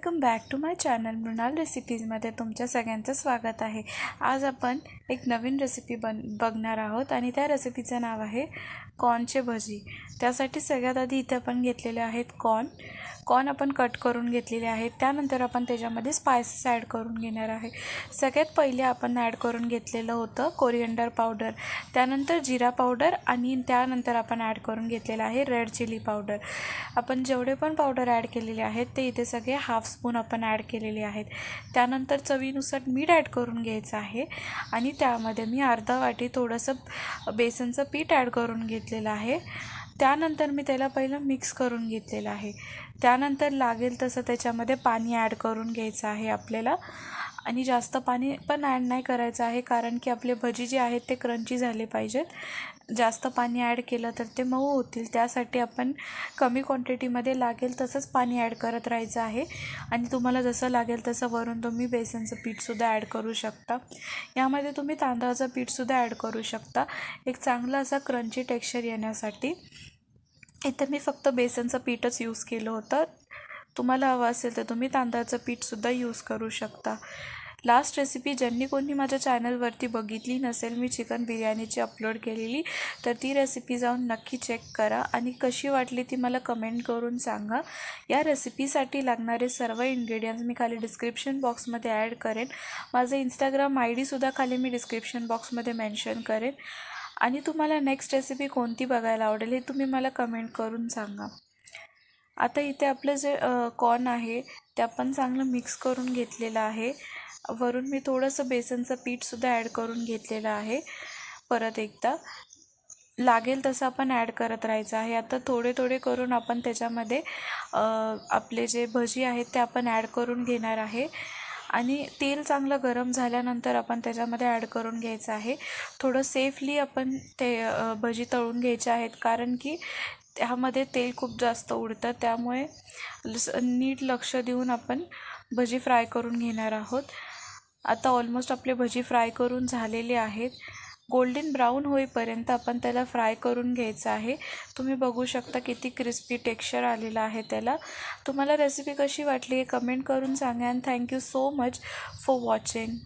Welcome back to my channel Mrinal रेसिपीजमध्ये तुमच्या सगळ्यांचं स्वागत आहे। आज आपण एक नवीन रेसिपी बघणार आहोत आणि त्या रेसिपीचं नाव आहे कॉर्नचे भजी। त्यासाठी सगळ्यात आधी इथे आपण घेतलेले आहेत कॉर्न आपण कट करून घेतलेले आहेत। त्यानंतर आपण त्याच्यामध्ये स्पाइसेस ॲड करून घेणार आहे। सगळ्यात पहिले आपण ॲड करून घेतलेलं होतं कोरिएंडर पावडर, त्यानंतर जिरा पावडर आणि त्यानंतर आपण ॲड करून घेतलेला आहे रेड चिली पावडर। आपण जेवढे पण पावडर ॲड केलेले आहेत ते इथे सगळे हाफ स्पून आपण ॲड केलेले आहेत। त्यानंतर चवीनुसार मीठ ॲड करून घ्यायचं आहे आणि त्यामध्ये मी अर्धा वाटी थोडंसं बेसनचं पीठ ॲड करून घेतलेलं आहे। त्यानंतर मी त्याला पहिलं मिक्स करून घेतलेलं आहे। त्यानंतर लागेल तसं त्याच्यामध्ये पाणी ॲड करून घ्यायचं आहे आपल्याला आणि जास्त पाणी पण ॲड नाही करायचं आहे, कारण की आपले भजी जे आहेत ते क्रंची झाले पाहिजेत। जास्त पाणी ॲड केलं तर ते मऊ होतील, त्यासाठी आपण कमी क्वांटिटीमध्ये लागेल तसंच पाणी ॲड करत राहायचं आहे आणि तुम्हाला जसं लागेल तसं वरून तुम्ही बेसनचं पीठसुद्धा ॲड करू शकता। यामध्ये तुम्ही तांदळाचं पीठसुद्धा ॲड करू शकता एक चांगलं असं क्रंची टेक्स्चर येण्यासाठी। इथं मी फक्त बेसनचं पीठच यूज केलं होतं, तुम्हाला हवं असेल तर तुम्ही तांदळाचं पीठसुद्धा यूज करू शकता। लास्ट रेसिपी ज्यांनी कोणी माझ्या चॅनलवरती बघितली नसेल, मी चिकन बिर्याणीची अपलोड केलेली, तर ती रेसिपी जाऊन नक्की चेक करा आणि कशी वाटली ती मला कमेंट करून सांगा। या रेसिपीसाठी लागणारे सर्व इन्ग्रेडियंट्स मी खाली डिस्क्रिप्शन बॉक्समध्ये ॲड करेन। माझं इंस्टाग्राम ID सुद्धा खाली मी डिस्क्रिप्शन बॉक्समध्ये मेन्शन करेन आणि तुम्हाला नेक्स्ट रेसिपी कोणती बघायला आवडेल हे तुम्ही मला कमेंट करून सांगा। आता इथे आपलं जे कॉर्न आहे ते आपण चांगलं मिक्स करून घेतलेलं आहे। वरून मी थोडंसं बेसनचं पीठसुद्धा ॲड करून घेतलेलं आहे। परत एकदा लागेल तसं आपण ॲड करत राहायचं आहे। आता थोडे थोडे करून आपण त्याच्यामध्ये आपले जे भजी आहेत ते आपण ॲड करून घेणार आहे आणि तेल चांगलं गरम झाल्यानंतर आपण त्याच्यामध्ये ॲड करून घ्यायचं आहे। थोडं सेफली आपण ते भजी तळून घ्यायचे आहेत, कारण की त्यामध्ये तेल खूप जास्त उडतं, त्यामुळे नीट लक्ष देऊन आपण भजी फ्राय करून घेणार आहोत। आता ऑलमोस्ट आपले भजी फ्राय करून झालेले आहेत। गोल्डन ब्राऊन होईपर्यंत आपण त्याला फ्राय करून घ्यायचं आहे। तुम्ही बघू शकता किती क्रिस्पी टेक्स्चर आलेलं आहे त्याला। तुम्हाला रेसिपी कशी वाटली हे कमेंट करून सांगा and thank you so much for watching.